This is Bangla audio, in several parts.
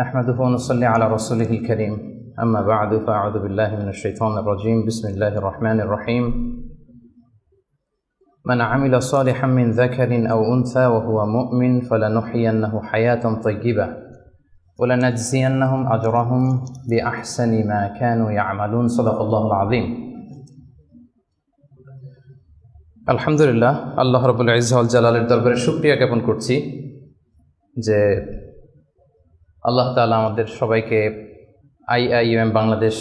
نحمده ونصلي على رسوله الكريم أما بعد فأعوذ بالله من الشيطان الرجيم بسم الله الرحمن الرحيم من عمل صالحا من ذكر أو أنثى وهو مؤمن فلنحيينه حياة طيبة ولنجزينهم أجرهم بأحسن ما كانوا يعملون صدق الله العظيم আলহামদুলিল্লাহ আল্লাহ রাব্বুল ইজ্জা ওয়াল জালালের দরবারে শুকরিয়া জ্ঞাপন করছি যে আল্লাহ তাআলা আমাদের সবাইকে আইআইএম বাংলাদেশ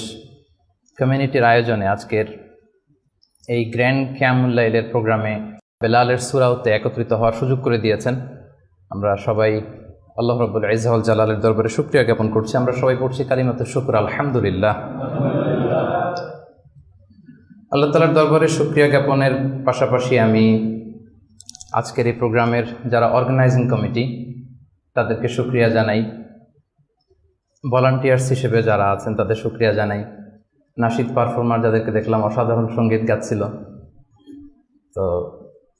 কমিউনিটির আয়োজনে আজকের এই গ্র্যান্ড কিয়ামুল লাইলের প্রোগ্রামে বেলালের সূরাতে একত্রিত হওয়ার সুযোগ করে দিয়েছেন। আমরা সবাই আল্লাহ রাব্বুল ইজ্জা ওয়াল জালালের দরবারে শুকরিয়া জ্ঞাপন করছি। আমরা সবাই পড়ছি কালিমাতুশ শুকর আলহামদুলিল্লাহ। আল্লাহ তাআলার দরবারে শুকরিয়া জ্ঞাপনের পাশাপাশি আমি আজকের এই প্রোগ্রামের যারা অর্গানাইজিং কমিটি তাদেরকে শুকরিয়া জানাই, ভলান্টিয়ার্স হিসেবে যারা আছেন তাদের শুকরিয়া জানাই, নাশিদ পারফর্মার যাদেরকে দেখলাম অসাধারণ সঙ্গীত গাচ্ছিল তো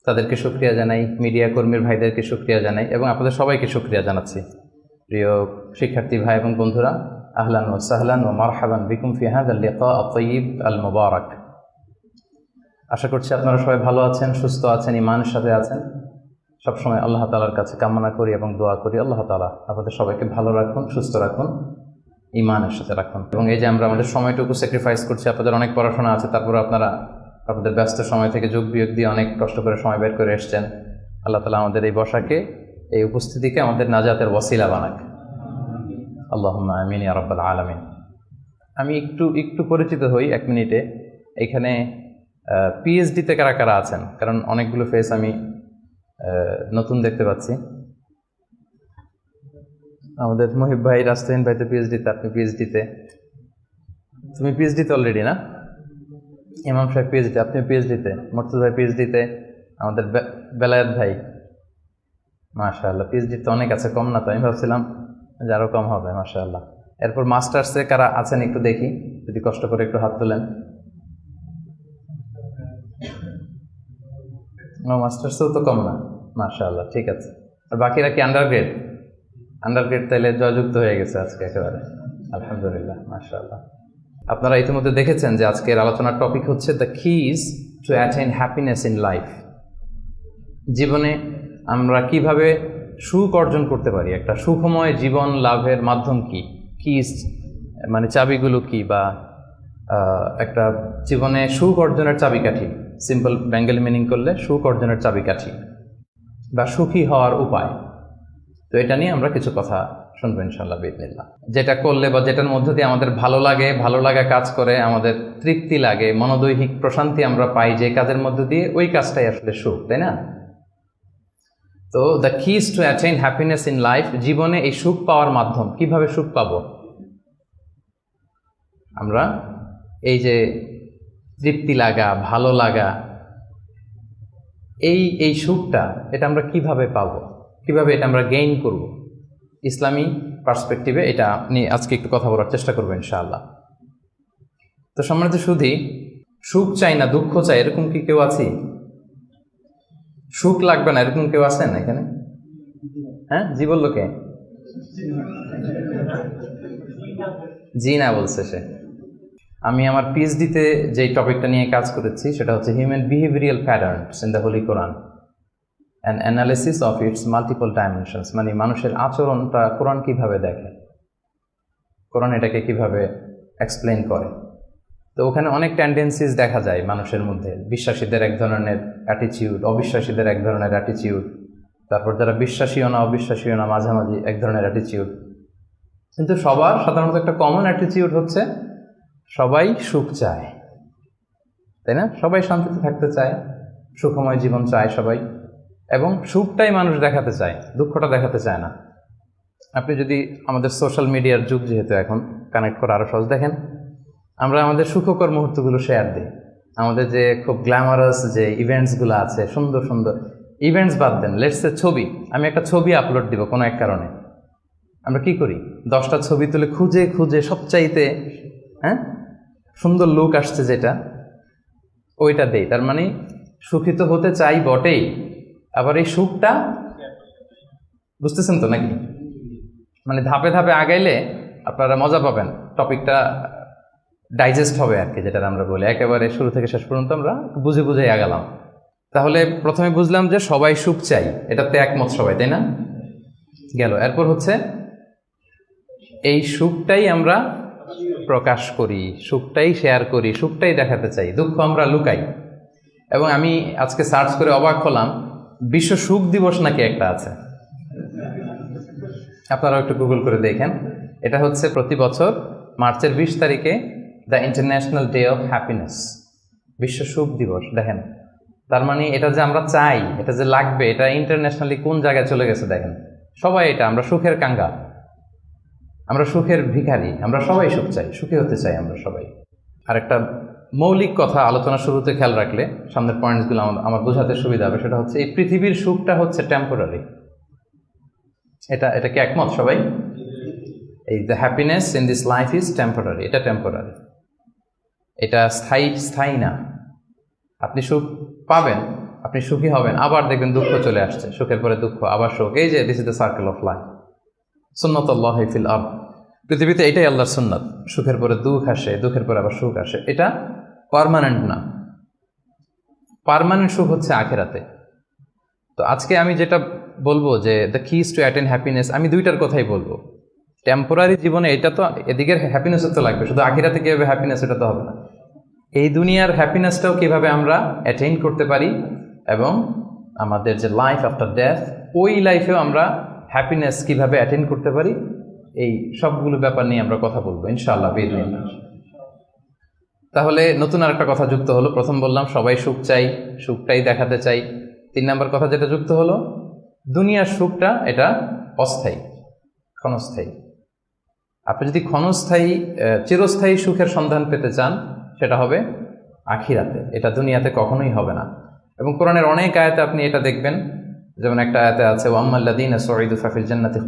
তাদেরকে শুকরিয়া জানাই, মিডিয়া কর্মীর ভাইদেরকে শুকরিয়া জানাই এবং আপনাদের সবাইকে শুকরিয়া জানাচ্ছি। প্রিয় শিক্ষার্থী ভাই এবং বন্ধুরা, আহলান ওয়া সাহলান ওয়া মারহাবান বিকুম ফি হাযাল লিকা আত-তাইয়িব আল মুবারাক। আশা করছি আপনারা সবাই ভালো আছেন, সুস্থ আছেন, ঈমানের সাথে আছেন। সবসময় আল্লাহ তাআলার কাছে কামনা করি এবং দোয়া করি আল্লাহ তাআলা আপনাদের সবাইকে ভালো রাখুন, সুস্থ রাখুন, ঈমানের সাথে রাখুন। এবং এই যে আমরা আমাদের সময়টুকু স্যাক্রিফাইস করছি, আপনাদের অনেক পড়াশোনা আছে, তারপরে আপনারা আপনাদের ব্যস্ত সময় থেকে যোগ বিয়োগ দিয়ে অনেক কষ্ট করে সময় বের করে এসছেন। আল্লাহ তাআলা আমাদের এই বসাকে, এই উপস্থিতিকে আমাদের নাজাতের ওয়াসিলা বানাক, আল্লাহুম্মা আমিন ইয়া রাব্বাল আলামিন। আমি একটু পরিচিত হই এক মিনিটে। এখানে পিএইচডিতে কারা কারা আছেন? কারণ অনেকগুলো ফেস আমি নতুন দেখতে পাচ্ছি। আমাদের মুহিব ভাই, রাস্তাহীন ভাই তো পিএইচডিতে, আপনি পিএইচডিতে, তুমি পিএইচডিতে অলরেডি না? ইমাম সাহেব পিএইচডি, আপনি পিএইচডিতে, মুর্তজা ভাই পিএইচডিতে, আমাদের বেলায়েত ভাই মাশাআল্লাহ পিএইচডিতে অনেক আছে, কম না তো? আমি ভাবছিলাম যে আরও কম হবে। মাশাআল্লাহ। এরপর মাস্টার্সে কারা আছেন একটু দেখি, যদি কষ্ট করে একটু হাত তোলেন। মাস্টার্সেও তো কম না, মাশাআল্লাহ, ঠিক আছে। আর বাকিরা কি আন্ডারগ্রেড? আন্ডারগ্রেড তাইলে জয়যুক্ত হয়ে গেছে আজকে একেবারে, আলহামদুলিল্লাহ, মাশাআল্লাহ। আপনারা ইতিমধ্যে দেখেছেন যে আজকের আলোচনার টপিক হচ্ছে the keys to attain happiness in life. জীবনে আমরা কিভাবে সুখ অর্জন করতে পারি, একটা সুখময় জীবন লাভের মাধ্যম কি, কিজ মানে চাবিগুলো কি, বা একটা জীবনে সুখ অর্জনের চাবিকাঠি, সিম্পল বেঙ্গলি মিনিং করলে সুখ অর্জনের চাবিকাঠি বা সুখী হওয়ার উপায়। তো এটা নিয়ে আমরা কিছু কথা শুনবো ইনশাআল্লাহ বিইذনিল্লাহ। যেটা করলে বা যেটার মধ্য দিয়ে আমাদের ভালো লাগে, ভালো লাগা কাজ করে, আমাদের তৃপ্তি লাগে, মনোদৈহিক প্রশান্তি আমরা পাই যে কাজের মধ্য দিয়ে, ওই কাজটাই আসলে সুখ, তাই না? তো the keys to attain happiness in life, জীবনে এই সুখ পাওয়ার মাধ্যম, কিভাবে সুখ পাবো আমরা, এই যে তৃপ্তি লাগা, ভালো লাগা, এই সুখটা, এটা আমরা কিভাবে পাবো, কিভাবে এটা আমরা গেইন করব, ইসলামী পার্সপেক্টিভে এটা নিয়ে আজকে একটু কথা বলার চেষ্টা করবো ইনশাআল্লাহ। তো সম্মানিত সুধী, সুখ চাই না দুঃখ চাই এরকম কি কেউ আছে? সুখ লাগবে না এরকম কেউ আছেন এখানে? হ্যাঁ, জি বললো কে? জি না বলছে সে। আমি আমার পিএইচডিতে যে টপিকটা নিয়ে কাজ করেছি সেটা হচ্ছে human behavioural patterns in the Holi Quran and analysis of its multiple dimensions. মানে মানুষের আচরণটা কোরআন কিভাবে দেখে, কোরআন এটাকে কিভাবে এক্সপ্লেইন করে। তো ওখানে অনেক টেন্ডেন্সিস দেখা যায় মানুষের মধ্যে। বিশ্বাসীদের এক ধরনের অ্যাটিটিউড, অবিশ্বাসীদের এক ধরনের অ্যাটিটিউড, তারপর যারা বিশ্বাসীও না অবিশ্বাসীও না মাঝামাঝি এক ধরনের অ্যাটিটিউড। কিন্তু সবার সাধারণত একটা কমন অ্যাটিটিউড হচ্ছে সবাই সুখ চায়, তাই না? সবাই শান্তিতে থাকতে চায়, সুখময় জীবন চায় সবাই, এবং সুখটাই মানুষ দেখাতে চায়, দুঃখটা দেখাতে চায় না। আপনি যদি আমাদের সোশ্যাল মিডিয়ার যুগ, যেহেতু এখন কানেক্ট করা আরও সহজ, দেখেন আমরা আমাদের সুখকর মুহূর্তগুলো শেয়ার দিই, আমাদের যে খুব গ্ল্যামারাস যে ইভেন্টসগুলো আছে, সুন্দর সুন্দর ইভেন্টস বাদ দেন, লেটস সে ছবি, আমি একটা ছবি আপলোড দিব কোনো এক কারণে, আমরা কি করি, 10টা ছবি তুলে খুঁজে খুঁজে সবচাইতে সুন্দর লুক আসছে যেটা, ওইটা দেই। তার মানে সুখিত হতে চাই বটেই, আবার এই সুখটা বুঝতেছেন তো নাকি? মানে ধাপে ধাপে আগাইলে আপনারা মজা পাবেন, টপিকটা ডাইজেস্ট হবে আর কি, যেটা আমরা বলি একেবারে শুরু থেকে শেষ পর্যন্ত আমরা বুঝে বুঝে আগালাম। তাহলে প্রথমে বুঝলাম যে সবাই সুখ চাই, এটাতে একমত সবাই, তাই না? গেল। এরপর হচ্ছে এই সুখটাই আমরা প্রকাশ করি, সুখটাই শেয়ার করি, সুখটাই দেখাতে চাই, দুঃখ আমরা লুকাই। এবং আমি আজকে সার্চ করে অবাক হলাম, বিশ্ব সুখ দিবস নাকি একটা আছে, আপনারাও একটু গুগল করে দেখেন। এটা হচ্ছে প্রতি বছর মার্চের 20 তারিখে the international day of happiness, বিশ্ব সুখ দিবস। দেখেন, তার মানে এটা যে আমরা চাই, এটা যে লাগবে, এটা ইন্টারন্যাশনালি কোন জায়গায় চলে গেছে দেখেন। সবাই এটা, আমরা সুখের কাঙ্গাল, আমরা সুখের ভিখারি, আমরা সবাই সুখ চাই, সুখী হতে চাই আমরা সবাই। আর একটা মৌলিক কথা আলোচনা শুরুতে খেয়াল রাখলে সামনের পয়েন্টসগুলো আমার বোঝাতে সুবিধা হবে, সেটা হচ্ছে এই পৃথিবীর সুখটা হচ্ছে টেম্পোরারি। এটা কি একমত সবাই? এই the happiness in this life is temporary, এটা টেম্পোরারি, এটা স্থায়ী না। আপনি সুখ পাবেন, আপনি সুখী হবেন, আবার দেখবেন দুঃখ চলে আসছে, সুখের পরে দুঃখ, আবার সুখ। এই যে this is the circle of life, সুন্নাতুল্লাহি ফিল আরদ। পৃথিবীতে এটাই আল্লাহর সুন্নাত, সুখের পরে দুঃখ আসে, দুঃখের পরে আবার সুখ আসে। এটা পার্মানেন্ট না, পার্মানেন্ট সুখ হচ্ছে আখিরাতে। তো আজকে আমি যেটা বলবো যে the keys two attain happiness, আমি দুইটার কথাই বলবো। টেম্পোরারি জীবনে এটা তো, এদিকের হ্যাপিনেসও তো লাগবে, শুধু আখিরাতে কীভাবে হ্যাপিনেস এটা তো হবে না। এই দুনিয়ার হ্যাপিনেসটাও কীভাবে আমরা অ্যাটেইন করতে পারি, এবং আমাদের যে লাইফ আফটার ডেথ, ওই লাইফেও আমরা হ্যাপিনেস কীভাবে অ্যাটেইন করতে পারি, এই সবগুলো ব্যাপার নিয়ে আমরা কথা বলবো ইনশাআল্লাহ বিইذنিল্লাহ। তাহলে নতুন আর একটা কথা যুক্ত হলো। প্রথম বললাম সবাই সুখ চাই, সুখটাই দেখাতে চাই। 3 নম্বর কথা যেটা যুক্ত হলো, দুনিয়ার সুখটা এটা অস্থায়ী, ক্ষণস্থায়ী। আপনি যদি চিরস্থায়ী সুখের সন্ধান পেতে চান, সেটা হবে আখিরাতে, এটা দুনিয়াতে কখনোই হবে না। এবং কোরআনের অনেক আয়াতে আপনি এটা দেখবেন, যেমন একটা আয়াতে আছে ওয়াম্মাল্লাযীনা সুঈদু ফাফিল জান্নাতি,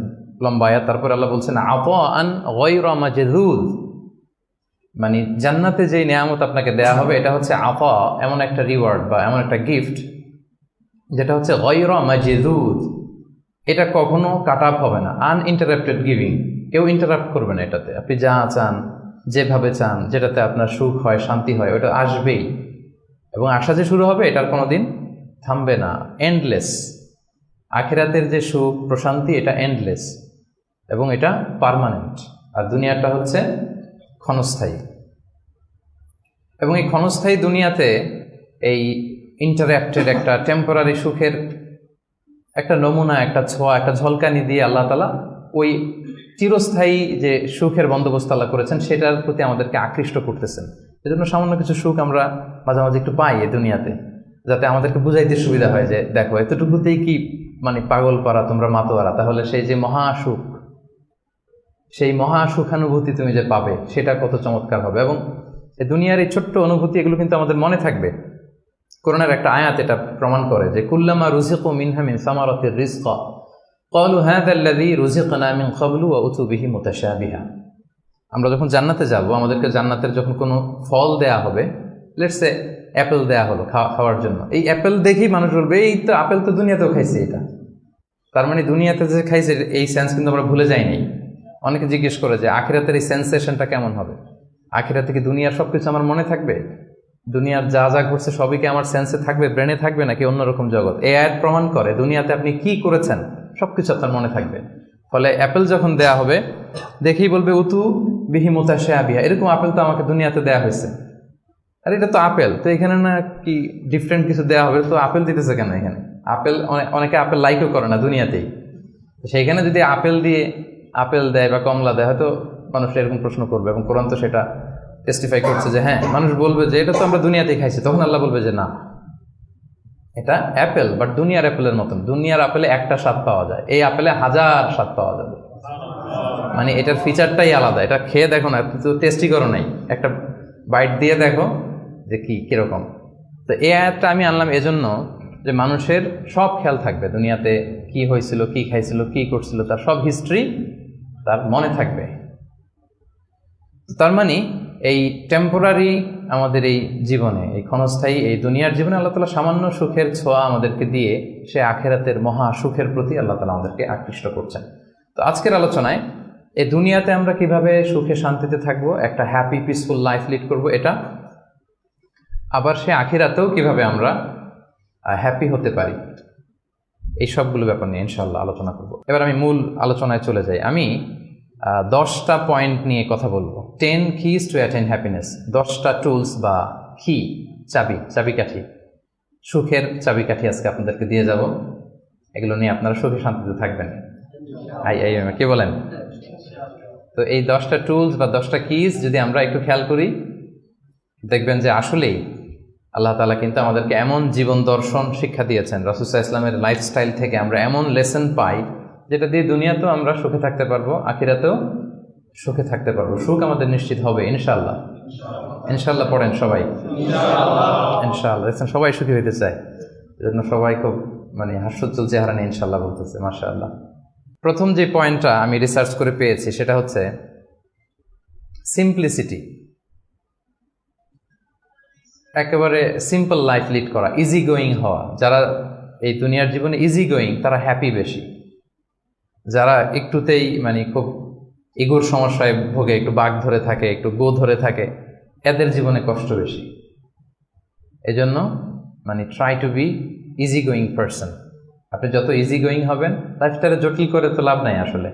লম্বা আয়াত। তারপর আল্লাহ বলছেন আতাআন গায়রা মাজযুয, মানে জান্নাতে যেই নিয়ামত আপনাকে দেয়া হবে এটা হচ্ছে আতা, এমন একটা রিওয়ার্ড বা এমন একটা গিফট যেটা হচ্ছে গায়রা মাজযুয, এটা কখনো কাট আপ হবে না, আনইন্টারাপ্টেড গিভিং, কেউ ইন্টারাপ্ট করবে না এটাতে। আপনি যা চান, যেভাবে চান, যেটাতে আপনার সুখ হয়, শান্তি হয়, ওটা আসবেই। এবং আসা যে শুরু হবে, এটার কোনোদিন থামবে না, এন্ডলেস। আখিরাতের যে সুখ প্রশান্তি, এটা এন্ডলেস এবং এটা পার্মানেন্ট। আর দুনিয়াটা হচ্ছে ক্ষণস্থায়ী। এবং এই ক্ষণস্থায়ী দুনিয়াতে এই ইন্টারাপ্টেড একটা টেম্পোরারি সুখের একটা নমুনা, একটা ছোঁয়া, একটা ঝলকানি দিয়ে আল্লাহ তাআলা ওই চিরস্থায়ী যে সুখের বন্দোবস্ত আল্লাহ করেছেন সেটার প্রতি আমাদেরকে আকৃষ্ট করতেছেন। এজন্য সামান্য কিছু সুখ আমরা মাঝে মাঝে একটু পাই এই দুনিয়াতে, যাতে আমাদেরকে বুঝাইতে সুবিধা হয় যে দেখো এতটুকুতেই কি মানে পাগল পারা, তোমরা মাতোয়ারা। তাহলে সেই যে মহাসুখ, সেই মহাসুখানুভূতি তুমি যে পাবে, সেটা কত চমৎকার হবে। এবং এই দুনিয়ার এই ছোট্ট অনুভূতি, এগুলো কিন্তু আমাদের মনে থাকবে। কোরআনের একটা আয়াত এটা প্রমাণ করে যে কুল্লামা রুজিকু মিনহা মিন সামারাতির রিজকা ক্বালু হাযা আল্লাযী রুজিকনা মিন ক্বাবলু ওয়া উতু বিহি মুতাশাবিহা। আমরা যখন জান্নাতে যাব, আমাদেরকে জান্নাতের যখন কোনো ফল দেয়া হবে, লেটস সে অ্যাপেল দেয়া হলো খাওয়ার জন্য, এই অ্যাপেল দেখেই মানুষ বলবে এই তো আপেল, তো দুনিয়াতেও খাইছে এটা। তার মানে দুনিয়াতে যে খাইছে এই সেন্স কিন্তু আমরা ভুলে যাইনি। অনেকে জিজ্ঞেস করে যে আখিরাতের এই সেন্সেশনটা কেমন হবে, আখিরাতে কি দুনিয়ার সব কিছু আমার মনে থাকবে, দুনিয়ার যা যা ঘটছে সবই কি আমার সেন্সে থাকবে, ব্রেনে থাকবে, নাকি অন্যরকম জগৎ? এই আয়াত প্রমাণ করে দুনিয়াতে আপনি কি করেছেন সব কিছু আপনার মনে থাকবে। ফলে অ্যাপেল যখন দেয়া হবে, দেখেই বলবে উতু বিহি মুতাশাবিহা, এরকম আপেল তো আমাকে দুনিয়াতে দেয়া হয়েছে, আর এটা তো আপেল, তো এখানে না কি ডিফারেন্ট কিছু দেওয়া হবে, তো আপেল দিতেছে কেন এখানে? আপেল অনেকে আপেল লাইকও করে না দুনিয়াতেই, সেইখানে যদি আপেল দিয়ে আপেল দেয় বা কমলা দেয়, হয়তো মানুষ এরকম প্রশ্ন করবে। এবং কোরআন তো সেটা টেস্টিফাই করছে যে হ্যাঁ, মানুষ বলবে যে এটা তো আমরা দুনিয়াতেই খাইছি। তখন আল্লাহ বলবে যে না, এটা অ্যাপেল, বাট দুনিয়ার অ্যাপেলের মতন। দুনিয়ার আপেলে একটা স্বাদ পাওয়া যায়, এই আপেলে 1000 স্বাদ পাওয়া যাবে। মানে এটার ফিচারটাই আলাদা। এটা খেয়ে দেখো না, তো টেস্টি করো নাই, একটা বাইট দিয়ে দেখো যে কিরকম। তো এই আয়াতটা আমি আনলাম এজন্য যে মানুষের সব খেয়াল থাকবে, দুনিয়াতে কি হয়েছিল, কি খাইছিল, কি করছিল, তার সব হিস্ট্রি তার মনে থাকবে। তার মানে এই টেম্পোরারি আমাদের এই জীবনে, এই ক্ষণস্থায়ী এই দুনিয়ার জীবনে আল্লাহ তাআলা সামান্য সুখের ছোঁয়া আমাদেরকে দিয়ে সে আখিরাতের মহা সুখের প্রতি আল্লাহ তাআলা আমাদেরকে আকৃষ্ট করছেন। তো আজকের আলোচনায় এই দুনিয়াতে আমরা কিভাবে সুখে শান্তিতে থাকবো, একটা হ্যাপি পিসফুল লাইফ লিড করব, এটা আবার সে আখিরাতেও কিভাবে আমরা হ্যাপি হতে পারি, এই সবগুলো ব্যাপার নিয়ে ইনশাআল্লাহ আলোচনা করব। এবার আমি মূল আলোচনায় চলে যাই। আমি 10টা পয়েন্ট নিয়ে কথা বলবো। 10 keys to attain happiness, 10টা টুলস বা কি চাবিকাঠি, সুখের চাবিকাঠি আজকে আপনাদেরকে দিয়ে যাব। এগুলো নিয়ে আপনারা সুখে শান্তিতে থাকবেন। কে বলেন? তো এই 10টা টুলস বা 10টা কিজ যদি আমরা একটু খেয়াল করি, দেখবেন যে আসলেই আল্লাহ তাআলা কিন্তু আমাদেরকে এমন জীবন দর্শন শিক্ষা দিয়েছেন, রাসূল সাল্লাল্লাহু আলাইহি ওয়াসাল্লামের লাইফস্টাইল থেকে আমরা এমন লেসন পাই যেটা দিয়ে দুনিয়াতেও আমরা সুখে থাকতে পারবো, আখিরাতেও সুখে থাকতে পারবো। সুখ আমাদের নিশ্চিত হবে ইনশাআল্লাহ। ইনশাআল্লাহ পড়েন সবাই, ইনশাআল্লাহ। দেখছেন সবাই সুখী হইতে চায়, এজন্য সবাই খুব হাস্যোজ্জ্বল চেহারা নিয়ে ইনশাআল্লাহ বলতেছে, মাশাআল্লাহ। প্রথম যে পয়েন্টটা আমি রিসার্চ করে পেয়েছি সেটা হচ্ছে সিম্পলিসিটি। একেবারে সিম্পল লাইফ লিড করা, ইজি গোয়িং হওয়া। যারা এই দুনিয়ার জীবনে ইজি গোয়িং তারা হ্যাপি বেশি। যারা একটুতেই খুব ইগোর সমস্যায় ভোগে, একটু বাঘ ধরে থাকে, একটু গো ধরে থাকে, এদের জীবনে কষ্ট বেশি। এজন্য try to be easy going person. আপনি যত ইজি গোয়িং হবেন, লাইফটারে জটিল করে তো লাভ নাই আসলে।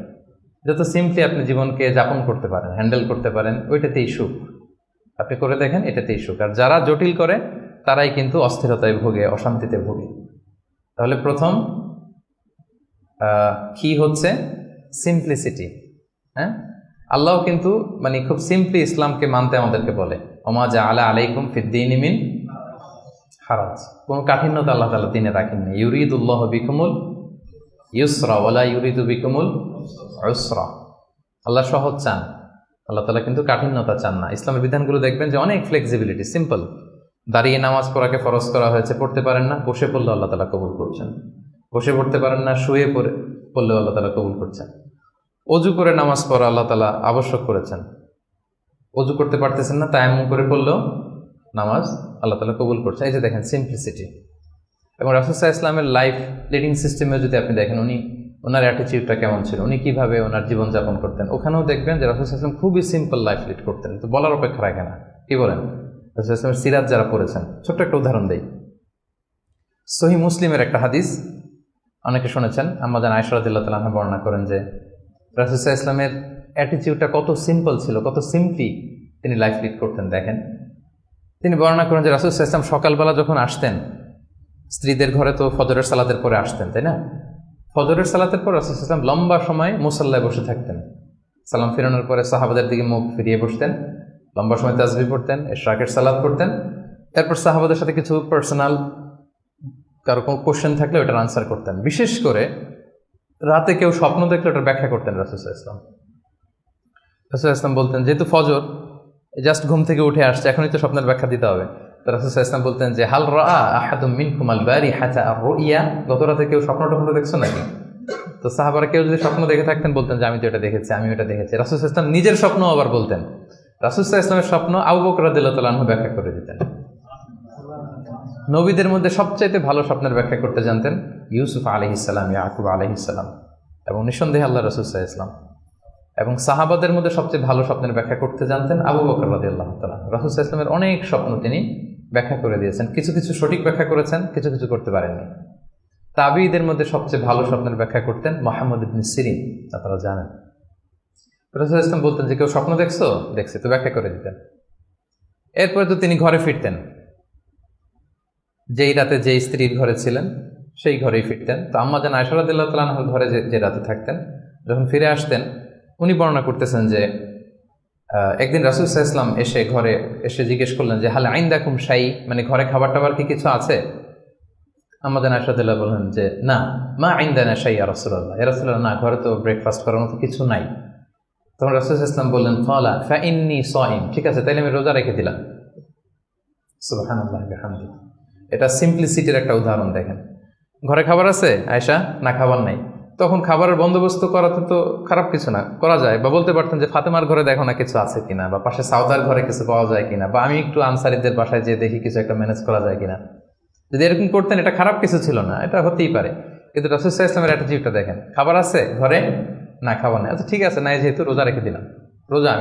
যত সিম্পলি আপনি জীবনকে যাপন করতে পারেন, হ্যান্ডেল করতে পারেন, ওইটাতেই সুখ। আপনি করে দেখেন, এটাতেই সুখ। আর যারা জটিল করে তারাই কিন্তু অস্থিরতায় ভোগে, অশান্তিতে ভোগে। তাহলে প্রথম কি হচ্ছে সিম্পলিসিটি। হ্যাঁ, আল্লাহ কিন্তু খুব সিম্পলি ইসলামকে মানতে আমাদেরকে বলে, ওমা জাআলা আলাইকুম ফিদ্দীনি মিন হারাজ। কোনো কাঠিন্যতা আল্লাহ তাআলা দ্বীনে রাখেননি। ইউরিদুল্লাহু বিকুমুল ইউসরা ওয়ালা ইউরিদু বিকুমুল উসরা। আল্লাহ সহজ চান, আল্লাহ তাআলা কিন্তু কাঠিন্যতা চান না। ইসলামের বিধানগুলো দেখবেন যে অনেক ফ্লেক্সিবিলিটি, সিম্পল। দাঁড়িয়ে নামাজ পড়াকে ফরজ করা হয়েছে, পড়তে পারেন না, বসে পড়লে আল্লাহ তাআলা কবুল করছেন। বসে পড়তে পারেন না, শুয়ে পড়লেও আল্লাহ তাআলা কবুল করছেন। অজু করে নামাজ পড়া আল্লাহ তাআলা আবশ্যক করেছেন। অজু করতে পারতেছেন না, তায়াম্মুম করে পড়লেও নামাজ আল্লাহ তাআলা কবুল করছেন। এই যে দেখেন সিম্পলিসিটি। এবং রাসূল সাল্লাল্লাহু আলাইহি ওয়াসাল্লামের লাইফ লিডিং সিস্টেমে যদি আপনি দেখেন, ওনার অ্যাটিটিউডটা কেমন ছিল, উনি কিভাবে ওনার জীবনযাপন করতেন, ওখানেও দেখবেন যে রাসূল সাল্লাল্লাহু আলাইহি ওয়াসাল্লাম খুবই সিম্পল লাইফ লিড করতেন। তো বলার অপেক্ষা রাখে না, কি বলেন? রাসূল সাল্লাল্লাহু আলাইহি ওয়াসাল্লামের সিরাত যারা পড়েছেন, ছোট্ট একটা উদাহরণ দেই। সহিহ মুসলিমের একটা হাদিস অনেকে শুনেছেন, আম্মা জান আয়েশা রাদিয়াল্লাহু তাআলা আনহা বর্ণনা করেন যে রাসূল সাল্লাল্লাহু আলাইহি ওয়াসাল্লামের অ্যাটিটিউডটা কত সিম্পল ছিল, কত সিম্পলি তিনি লাইফ লিড করতেন। দেখেন, তিনি বর্ণনা করেন যে রাসূল সাল্লাল্লাহু আলাইহি ওয়াসাল্লাম সকালবেলা যখন আসতেন, স্ত্রীদের ঘরে তো ফজরের সালাতের পরে আসতেন, তাই না? ফজরের সালাতের পর রাসূল সাল্লাল্লাহু আলাইহি ওয়াসাল্লাম লম্বা সময় মুসাল্লায় বসে থাকতেন। সালাম ফিরানোর পরে সাহাবাদের দিকে মুখ ফিরিয়ে বসতেন, লম্বা সময় তাসবিহ পড়তেন, ইশরাকের সালাত পড়তেন। এরপর সাহাবাদের সাথে কিছু পার্সোনাল কারো কোনো কোশ্চেন থাকলে ওটার আনসার করতেন। বিশেষ করে রাতে কেউ স্বপ্ন দেখলে ওটার ব্যাখ্যা করতেন রাসূল সাল্লাল্লাহু আলাইহি ওয়াসাল্লাম। রাসূল সাল্লাল্লাহু আলাইহি ওয়াসাল্লাম বলতেন, যেহেতু ফজর জাস্ট ঘুম থেকে উঠে আসছে, এখনই তো স্বপ্নের ব্যাখ্যা দিতে হবে। তো রাসূল সাল্লাল্লাহু আলাইহি ওয়াসাল্লাম বলতেন যে হাল রাআ আহাদুম মিনকুম আল বারিহাতা আর-রুইয়া, গত রাতে কেউ স্বপ্ন দেখছো নাকি? তো সাহাবারা কেউ যদি স্বপ্ন দেখে থাকতেন বলতেন যে আমি তো এটা দেখেছি, আমি ওটা দেখেছি। রাসূল সাল্লাল্লাহু আলাইহি ওয়াসাল্লাম নিজের স্বপ্ন আবার বলতেন। রাসূল সাল্লাল্লাহু আলাইহি ওয়াসাল্লামের স্বপ্ন আবু বকর রাদিয়াল্লাহু তাআলা আনহু ব্যাখ্যা করে দিতেন। নবীদের মধ্যে সবচাইতে ভালো স্বপ্নের ব্যাখ্যা করতে জানতেন ইউসুফ আলাইহিস সালাম, ইয়াকুব আলাইহিস সালাম, এবং নিঃসন্দেহে আল্লাহ রাসূল সাল্লাল্লাহু আলাইহি ওয়াসাল্লাম। এবং সাহাবাদের মধ্যে সবচেয়ে ভালো স্বপ্নের ব্যাখ্যা করতে জানতেন আবু বকর রাদিয়াল্লাহু তাআলা। রাসূল সাল্লাল্লাহু আলাইহি ওয়াসাল্লামের অনেক স্বপ্ন তিনি ব্যাখ্যা করে দিয়েছেন, কিছু কিছু সঠিক ব্যাখ্যা করেছেন, কিছু কিছু করতে পারেননি। তাবিঈদের মধ্যে সবচেয়ে ভালো স্বপ্নের ব্যাখ্যা করতেন মুহাম্মদ ইবনে সিরিন, আপনারা জানেন। রাসূল সাল্লাল্লাহু আলাইহি ওয়াসাল্লাম বলতেন যে কেউ স্বপ্ন দেখছো? দেখছি, তো ব্যাখ্যা করে দিতেন। এরপরে তো তিনি ঘরে ফিরতেন, যেই রাতে যেই স্ত্রীর ঘরে ছিলেন সেই ঘরেই ফিরতেন। তো আম্মা জান আয়েশা রাদিয়াল্লাহু তাআলা আনহার ঘরে যে রাতে থাকতেন, যখন ফিরে আসতেন, উনি বর্ণনা করতেছেন যে একদিন রাসূল সাল্লাল্লাহু আলাইহি ওয়াসাল্লাম এসে ঘরে এসে জিজ্ঞেস করলেন যে হাল আইন্দাকুম শাই, ঘরে খাবার টাবার কি কিছু আছে? আম্মা জান আয়েশা রাদিয়াল্লাহু বললেন যে না, মা আইন্দানা শাই ইয়া রাসূলুল্লাহ, ইয়া রাসূলুল্লাহ, না, ঘরে তো ব্রেকফাস্ট করার মতো কিছু নাই। তখন রাসূল সাল্লাল্লাহু আলাইহি ওয়াসাল্লাম বললেন ফালা ফাইন্নী সাইম, ঠিক আছে, তাইলে আমি রোজা রেখে দিলাম। সুবহানাল্লাহ বিহামদিহি। এটা সিম্পলিসিটির একটা উদাহরণ। দেখেন, ঘরে খাবার আছে আয়েশা, না খাবার নাই, তখন খাবারের বন্দোবস্ত করাতে তো খারাপ কিছু না, করা যায়। বা বলতে পারতেন যে ফাতেমার ঘরে দেখো না কিছু আছে কিনা, বা পাশে সাউদার ঘরে কিছু পাওয়া যায় কিনা, বা আমি একটু আনসারীদের বাসায় যেয়ে দেখি কিছু একটা ম্যানেজ করা যায় কিনা। যদি এরকম করতেন, এটা খারাপ কিছু ছিল না, এটা হতেই পারে। কিন্তু রাসূল সাল্লাল্লাহু আলাইহি ওয়াসাল্লামের অ্যাটিটিউডটা দেখেন, খাবার আছে ঘরে, না খাবো না, আচ্ছা ঠিক আছে, নাই যেহেতু রোজা রেখে দিলাম, রোজা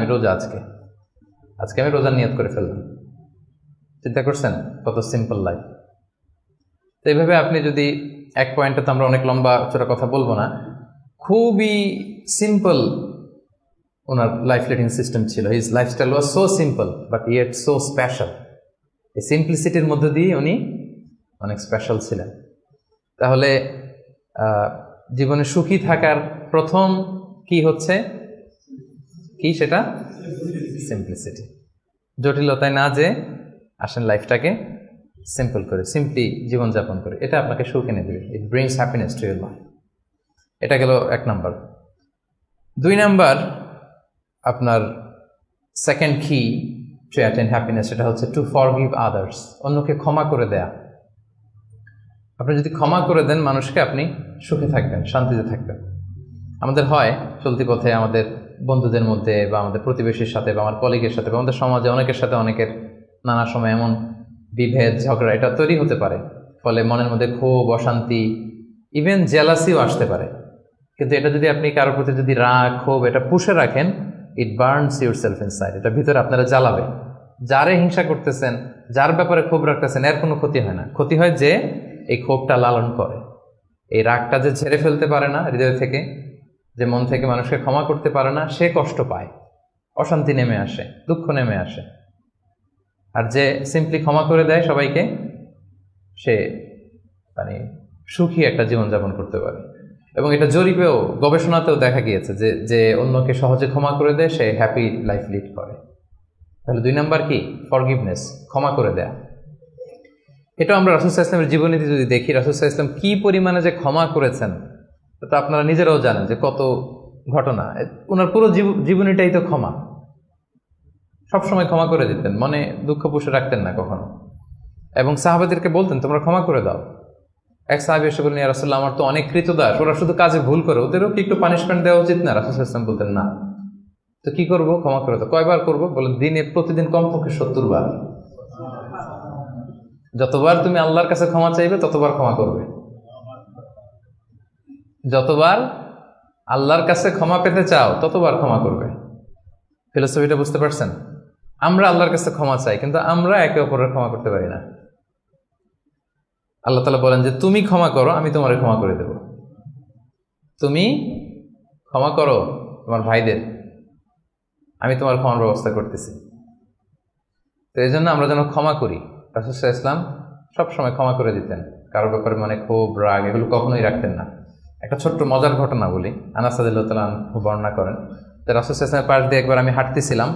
আজকে আমি রোজার নিয়ত করে ফেললাম। চিন্তা করছেন কত সিম্পল লাইফ। তো এইভাবে আপনি যদি এক পয়েন্টে, তো আমরা অনেক লম্বা চোরা কথা বলবো না, খুবই সিম্পল ওনার লাইফ লিডিং সিস্টেম ছিল। His lifestyle was so simple but yet so special. এই সিম্পলিসিটির মধ্যে দিয়ে উনি অনেক স্পেশাল ছিলেন। তাহলে জীবনে সুখী থাকার প্রথম কি হচ্ছে, কি সেটা? সিম্পলিসিটি। জটিলতায় না যে আসেন লাইফটাকে সিম্পল করে, সিম্পলি জীবনযাপন করে, এটা আপনাকে সুখ এনে দেবে। ইট brings happiness to your life. এটা গেল 1 নাম্বার। 2 নাম্বার, আপনার সেকেন্ড কি টু অ্যাটেইন হ্যাপিনেস, সেটা হচ্ছে টু ফরগিভ আদার্স, অন্যকে ক্ষমা করে দেয়া। আপনি যদি ক্ষমা করে দেন মানুষকে, আপনি সুখে থাকবেন, শান্তিতে থাকবেন। আমাদের হয় চলতি পথে আমাদের বন্ধুদের মধ্যে বা আমাদের প্রতিবেশীর সাথে বা আমার কলিগের সাথে বা আমাদের সমাজে অনেকের সাথে অনেকের নানা সময় এমন বিভেদ, ঝগড়া এটা তৈরি হতে পারে, ফলে মনের মধ্যে ক্ষোভ, অশান্তি, ইভেন জেলাসিও আসতে পারে। কিন্তু এটা যদি আপনি কারোর প্রতি যদি রাগ, ক্ষোভ এটা পুষে রাখেন, ইট বার্নস ইউর সেলফ ইনসাইড, এটা ভিতরে আপনারা জ্বালাবে। যারে হিংসা করতেছেন, যার ব্যাপারে ক্ষোভ রাখতেছেন, এর কোনো ক্ষতি হয় না। ক্ষতি হয় যে এই ক্ষোভটা লালন করে, এই রাগটা যে ঝেড়ে ফেলতে পারে না হৃদয় থেকে, যে মন থেকে মানুষকে ক্ষমা করতে পারে না, সে কষ্ট পায়, অশান্তি নেমে আসে, দুঃখ নেমে আসে। আর যে সিম্পলি ক্ষমা করে দেয় সবাইকে, সে মানে সুখী একটা জীবনযাপন করতে পারে। এবং এটা জরিপেও, গবেষণাতেও দেখা গিয়েছে যে যে অন্যকে সহজে ক্ষমা করে দেয়, সে হ্যাপি লাইফ লিড করে। তাহলে 2 নাম্বার কি? ফরগিভনেস, ক্ষমা করে দেয়া। এটা আমরা রাসূল সাল্লাল্লাহু আলাইহি ওয়াসাল্লামের জীবনীতে যদি দেখি, রাসূল সাল্লাল্লাহু আলাইহি ওয়াসাল্লাম কি পরিমাণে যে ক্ষমা করেছেন, তো আপনারা নিজেরাও জানেন যে কত ঘটনা। ওনার পুরো জীবনীটাই তো ক্ষমা। সবসময় ক্ষমা করে দিতেন, মনে দুঃখ পুষে রাখতেন না কখনো। এবং সাহাবাদেরকে বলতেন তোমরা ক্ষমা করে দাও। এক সাহাবী এসে বললেন, ইয়া রাসূলুল্লাহ, আমার তো অনেক কৃতদাস, ওরা শুধু কাজে ভুল করে, ওদেরও কি একটু পানিশমেন্ট দেওয়া উচিত না? রাসূল সাল্লাল্লাহু আলাইহি ওয়াসাল্লাম বলতেন না। তো কি করবো? ক্ষমা করে দাও। কয়বার করবো? বলে প্রতিদিন কমপক্ষে 70 বার। যতবার তুমি আল্লাহর কাছে ক্ষমা চাইবে ততবার ক্ষমা করবে। যতবার আল্লাহর কাছে ক্ষমা পেতে চাও ততবার ক্ষমা করবে। ফিলোসফিটা বুঝতে পারছেন? আমরা আল্লাহর কাছে ক্ষমা চাই, কিন্তু আমরা একে অপরের ক্ষমা করতে পারি না। আল্লাহ তাআলা বলেন যে তুমি ক্ষমা করো, আমি তোমার ক্ষমা করে দেব। তুমি ক্ষমা করো তোমার ভাইদের, আমি তোমার ক্ষমার ব্যবস্থা করতেছি। তো এই জন্য আমরা যেন ক্ষমা করি। রাসূল সাল্লাল্লাহু আলাইহি ওয়াসাল্লাম সবসময় ক্ষমা করে দিতেন, কারোর ব্যাপারে মানে ক্ষোভ, রাগ এগুলো কখনোই রাখতেন না। একটা ছোট্ট মজার ঘটনা বলি। আনাস রাদিয়াল্লাহু তাআলা আনহু বর্ণনা করেন যে রাসূল সাল্লাল্লাহু আলাইহি ওয়াসাল্লামের পাশ দিয়ে একবার আমি হাঁটতেছিলাম,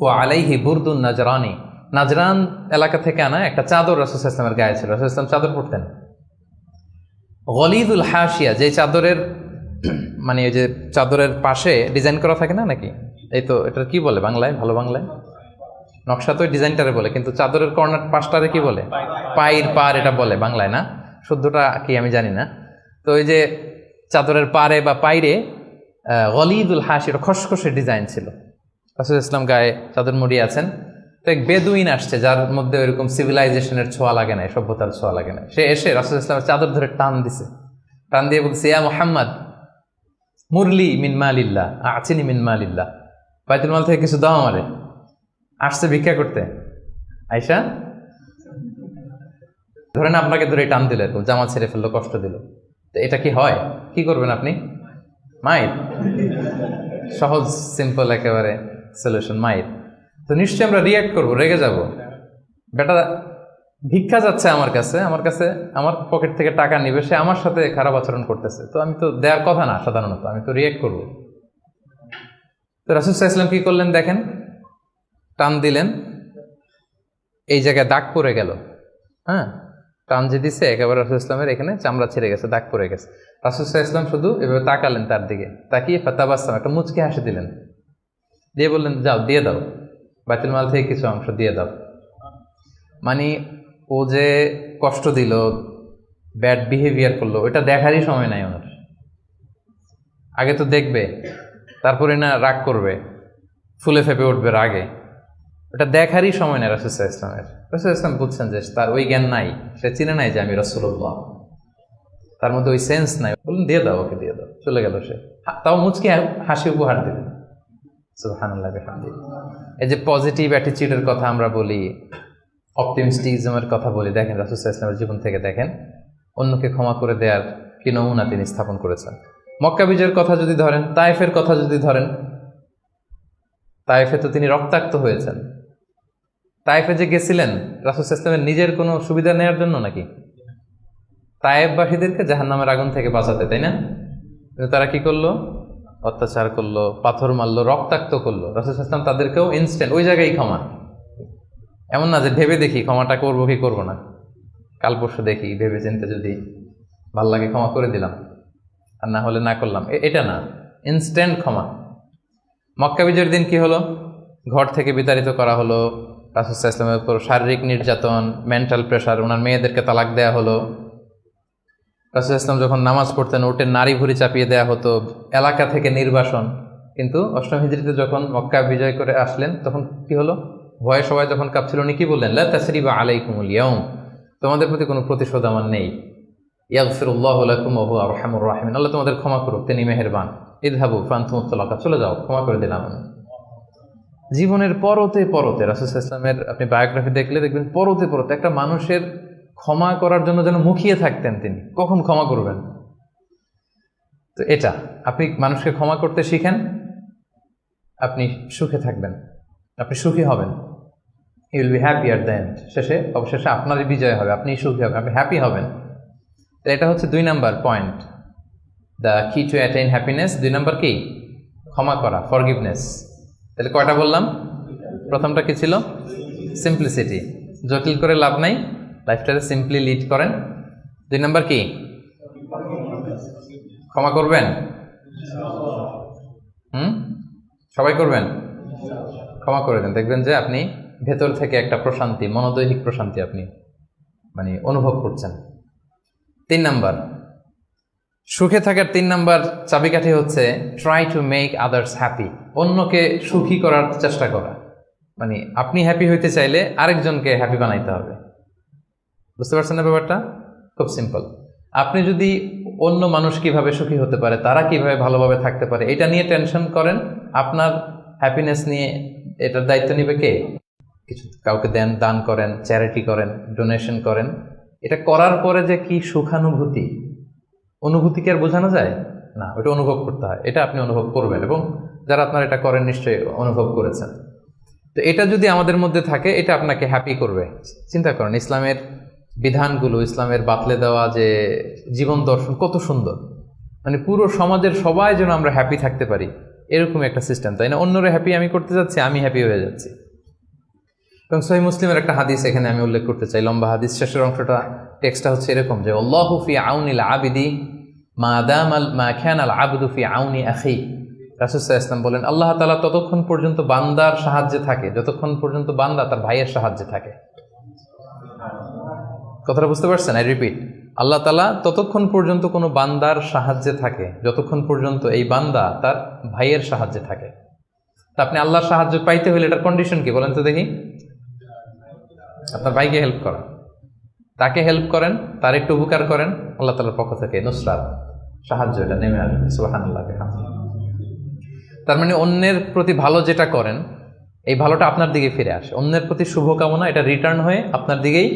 ও আলাইহি বুরদুন নাজরানি, নাজরান এলাকা থেকে আনা একটা চাদর রাসূল সাল্লাল্লাহু আলাইহি ওয়াসাল্লামের গায়ে ছিল। রাসূল সাল্লাল্লাহু আলাইহি ওয়াসাল্লাম চাদর পরতেন। গলিদুল হাসিয়া, যে চাদরের মানে ওই যে চাদরের পাশে ডিজাইন করা থাকে না নাকি, এই তো এটা কি বলে বাংলায়, ভালো বাংলায়? নকশা তো ডিজাইনটারে বলে, কিন্তু চাদরের কর্নার পাশটারে কি বলে? পায়ের পার এটা বলে বাংলায়, না শুদ্ধটা কি আমি জানি না। তো ওই যে চাদরের পারে বা পাইরে গলিদুল হাসি, এটা খসখসে ডিজাইন ছিল। রাসূল ইসলাম গায়ে চাদর মুড়িয়ে আছেন। তো এক বেদুইন আসছে, যার মধ্যে ওইরকম সিভিলাইজেশনের ছোঁয়া লাগে নাই, সভ্যতার ছোঁয়া লাগে নাই। সে এসে রাসূল ইসলামের চাদর ধরে টান দিছে, টান দিয়ে বলছে, ইয়া মুহাম্মদ মুরলি মিন মালিল্লাহ, আচিনি মিন মালিল্লাহ, বাইতুল মাল থেকে কিছু দাও আমারে। আসছে ভিক্ষা করতে, আয়সা ধরেন আপনাকে ধরে টান দিল, এরকম জামা ছেড়ে ফেললো, কষ্ট দিল, তো এটা কি হয়? কি করবেন আপনি? মাইর। সহজ সিম্পল একেবারে সলিউশন, মাইর। তো নিশ্চয়ই আমরা রিয়াক্ট করবো, রেগে যাব। বেটা ভিক্ষা যাচ্ছে আমার কাছে আমার পকেট থেকে টাকা নিবে, সে আমার সাথে খারাপ আচরণ করতেছে, তো আমি তো দেওয়ার কথা না সাধারণত, আমি তো রিয়াক্ট করবো। তো রাসূল সাল্লাল্লাহু আলাইহি ওয়াসাল্লাম কি করলেন দেখেন, টান দিলেন, এই জায়গায় দাগ পড়ে গেল। হ্যাঁ, টান যে দিছে একেবারে রাসূল ইসলামের এখানে চামড়া ছিঁড়ে গেছে, দাগ পড়ে গেছে। রাসূল সাল্লাল্লাহু আলাইহি ওয়াসাল্লাম শুধু এভাবে তাকালেন তার দিকে, তাকিয়ে ফাতাবাসসাম, একটা মুচকি হাসি দিলেন, দিয়ে বললেন, যাও দিয়ে দাও, বাইতুল মাল থেকে কিছু অংশ দিয়ে দাও। মানে ও যে কষ্ট দিল, ব্যাড বিহেভিয়ার করলো, ওটা দেখারই সময় নাই ওনার। আগে তো দেখবে, তারপরে না রাগ করবে, ফুলে ফেপে উঠবে রাগে, ওটা দেখারই সময় নেই রাসূল সাল্লাল্লাহু আলাইহি ওয়াসাল্লামের। রাসূল সাল্লাল্লাহু আলাইহি ওয়াসাল্লাম বুঝছেন যে তার ওই জ্ঞান নাই, সে চিনে নাই যে আমি রাসূলুল্লাহ, তার মধ্যে ওই সেন্স নাই। বললেন দিয়ে দাও, ওকে দিয়ে দাও, চলে গেল সে। তাও মুচকি হাসি উপহার দেবেন। সুবহানাল্লাহ বিহামদিহি। এই যে পজিটিভ অ্যাটিটিউডের কথা আমরা বলি, অপটিমিস্টিজমের কথা বলি, দেখেন রাসূল সাল্লাল্লাহু আলাইহি ওয়াসাল্লামের জীবন থেকে দেখেন অন্যকে ক্ষমা করে দেওয়ার কি নমুনা তিনি স্থাপন করেছেন। মক্কা বিজয়ের কথা যদি ধরেন, তায়েফের কথা যদি ধরেন, তায়েফে তো তিনি রক্তাক্ত হয়েছেন। তায়েফে যে গেছিলেন রাসূল সাল্লাল্লাহু আলাইহি ওয়াসাল্লামের নিজের কোনো সুবিধা নেওয়ার জন্য নাকি? তায়েফবাসীদেরকে জাহান্নামের আগুন থেকে বাঁচাতে, তাই না? কিন্তু তারা কি করলো? অত্যাচার করলো, পাথর মারলো, রক্তাক্ত করলো। রাসূল সাল্লাল্লাহু আলাইহি ওয়াসাল্লাম তাদেরকেও ইনস্ট্যান্ট ওই জায়গায় ক্ষমা। এমন না যে ভেবে দেখি ক্ষমাটা করবো কি করবো না, কাল পরশু দেখি, ভেবে চিন্তে যদি ভাল লাগে ক্ষমা করে দিলাম, আর না হলে না করলাম, এটা না, ইনস্ট্যান্ট ক্ষমা। মক্কা বিজয়ের দিন কি হলো? ঘর থেকে বিতাড়িত করা হলো, রাসূল সাল্লাল্লাহু আলাইহি ওয়াসাল্লামের উপর শারীরিক নির্যাতন, মেন্টাল প্রেশার, ওনার মেয়েদেরকে তালাক দেয়া হলো। রাসূল সাল্লাল্লাহু আলাইহি ওয়াসাল্লাম যখন নামাজ পড়তেন উঠে নারী ভুঁড়ি চাপিয়ে দেওয়া হতো, এলাকা থেকে নির্বাসন। কিন্তু অষ্টম হিজরিতে যখন মক্কা বিজয় করে আসলেন তখন কি হলো? ভয়ে সবাই যখন কাঁপছিল, উনি কি বললেন? লা তাসরিবা আলাইকুমুল ইয়াউম, তোমাদের প্রতি কোনো প্রতিশোধ আমার নেই। ইয়াগফিরুল্লাহু লাকুম ওয়া হুয়া আরহামুর রাহিমিন, আল্লাহ তোমাদের ক্ষমা করুক, তিনি মেহেরবান। ইযহাবু ফাআনতুমুত তালাকা, চলে যাও, ক্ষমা করে দিলাম আমি। জীবনের পরতে পরতে রাসূল সাল্লাল্লাহু আলাইহি ওয়াসাল্লামের আপনি বায়োগ্রাফি দেখলে দেখবেন পরতে পরতে একটা মানুষের ক্ষমা করার জন্য যেন মুখিয়ে থাকতেন তিনি, কখন ক্ষমা করবেন। তো এটা আপনি মানুষকে ক্ষমা করতে শিখেন, আপনি সুখে থাকবেন, আপনি সুখী হবেন। You will be happy at the end, শেষে অবশেষে আপনারই বিজয় হবে, আপনি সুখী হবেন, আপনি হ্যাপি হবেন। তো এটা হচ্ছে 2 নাম্বার পয়েন্ট, দ্য কি টু অ্যাটেইন হ্যাপিনেস। 2 নাম্বার কি? ক্ষমা করা, ফরগিভনেস। তাহলে কয়টা বললাম? প্রথমটা কি ছিল? সিম্পলিসিটি, জটিল করে লাভ নাই, লাইফটাকে সিম্পলি লিড করেন। 2 নাম্বার কি? ক্ষমা করবেন। সবাই করবেন, ক্ষমা করে দেন, দেখবেন যে আপনি ভেতর থেকে একটা প্রশান্তি, মনোদৈহিক প্রশান্তি আপনি মানে অনুভব করছেন। 3 নাম্বার, সুখে থাকার 3 নাম্বার চাবিকাঠি হচ্ছে try to make others happy, অন্যকে সুখী করার চেষ্টা করা। মানে আপনি হ্যাপি হইতে চাইলে আরেকজনকে হ্যাপি বানাইতে হবে। বুঝতে পারছেন না ব্যাপারটা? খুব সিম্পল। আপনি যদি অন্য মানুষ কিভাবে সুখী হতে পারে, তারা কিভাবে ভালোভাবে থাকতে পারে, এটা নিয়ে টেনশন করেন, আপনার হ্যাপিনেস নিয়ে এটার দায়িত্ব নিবে কে? কিছু কাউকে দেন, দান করেন, চ্যারিটি করেন, ডোনেশন করেন। এটা করার পরে যে কি সুখানুভূতি, অনুভূতিকে আর বোঝানো যায় না, ওটা অনুভব করতে হয়। এটা আপনি অনুভব করবেন এবং যারা আপনারা এটা করেন নিশ্চয়ই অনুভব করেছেন। তো এটা যদি আমাদের মধ্যে থাকে, এটা আপনাকে হ্যাপি করবে। চিন্তা করেন ইসলামের বিধানগুলো, ইসলামের বাতলে দেওয়া যে জীবন দর্শন কত সুন্দর, মানে পুরো সমাজের সবাই যেন আমরা হ্যাপি থাকতে পারি, এরকম একটা সিস্টেম, তাই না? অন্যরা হ্যাপি আমি করতে যাচ্ছি, আমি হ্যাপি হয়ে যাচ্ছি। এবং সহিহ মুসলিমের একটা হাদিস এখানে আমি উল্লেখ করতে চাই, লম্বা হাদিস, শেষের অংশটা টেক্সটটা হচ্ছে এরকম যে আল্লাহু ফি আউনিল আবিদি মা দামাল মা কানাল আবদু ফি আউনি আখি। রাসূল সাল্লাল্লাহু আলাইহি ওয়াসাল্লাম বলেন, আল্লাহ তাআলা ততক্ষণ পর্যন্ত বান্দার সাহায্যে থাকে যতক্ষণ পর্যন্ত বান্দা তার ভাইয়ের সাহায্যে থাকে। কথাটা বুঝতে পারছেন? আই রিপিট, আল্লাহ তাআলা ততক্ষণ পর্যন্ত কোনো বান্দার সাহায্যে থাকে যতক্ষণ পর্যন্ত এই বান্দা তার ভাইয়ের সাহায্যে থাকে। তা আপনি আল্লাহর সাহায্য পাইতে হলে এটার কন্ডিশন কি বলেন তো দেখি? আপনার ভাইকে হেল্প করা, তাকে হেল্প করেন, তার একটু উপকার করেন, আল্লাহ তাআলার পক্ষ থেকে নুসরাত, সাহায্য এটা নেমে আসবে। সুবহানাল্লাহ। তার মানে অন্যের প্রতি ভালো যেটা করেন, এই ভালোটা আপনার দিকে ফিরে আসে। অন্যের প্রতি শুভকামনা, এটা রিটার্ন হয়ে আপনার দিকেই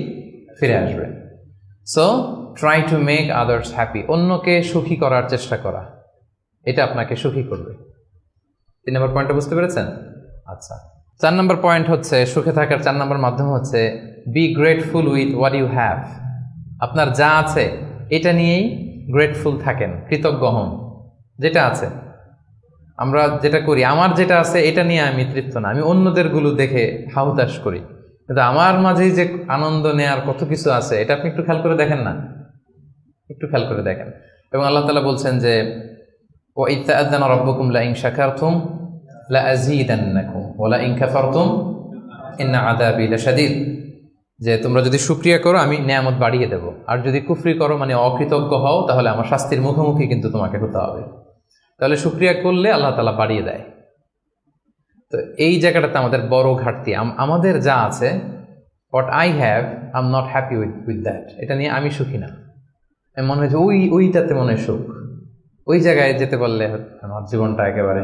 ফিরে আসবে। So try to make others happy, অন্যকে সুখী করার চেষ্টা করা, এটা আপনাকে সুখী করবে। 3 নম্বর পয়েন্টটা বুঝতে পেরেছেন? আচ্ছা, 4 নম্বর পয়েন্ট হচ্ছে সুখে থাকার 4 নম্বর মাধ্যম হচ্ছে be grateful with what you have. আপনার যা আছে এটা নিয়েই গ্রেটফুল থাকেন, কৃতজ্ঞ হন। যেটা আছে, আমরা যেটা করি, আমার যেটা আছে এটা নিয়ে আমি তৃপ্ত না, আমি অন্যদের গুলো দেখে হাউতাস করি, কিন্তু আমার মাঝেই যে আনন্দ নেয়ার কত কিছু আছে, এটা আপনি একটু খেয়াল করে দেখেন না? একটু খেয়াল করে দেখেন। এবং আল্লাহ তাআলা বলছেন যে ওয়া ইয তাআযানা রাব্বুকুম লা ইন শাকারতুম লা আযীদান্নাকুম ওয়া লা ইন কাফারতুম ইন্না আযাবি লাশাদীদ, যে তোমরা যদি শুকরিয়া করো আমি নিয়ামত বাড়িয়ে দেব, আর যদি কুফরি করো মানে অকৃতজ্ঞ হও তাহলে আমার শাস্তির মুখোমুখি কিন্তু তোমাকে হতে হবে। তাহলে শুকরিয়া করলে আল্লাহ তাআলা বাড়িয়ে দেয়। তো এই জায়গাটাতে আমাদের বড় ঘাটতি, আমাদের যা আছে, what I have I am not happy with that, এটা নিয়ে আমি সুখী না। মনে হয় যে ওইটাতে মনে হয় সুখ, ওই জায়গায় যেতে পারলে আমার জীবনটা একেবারে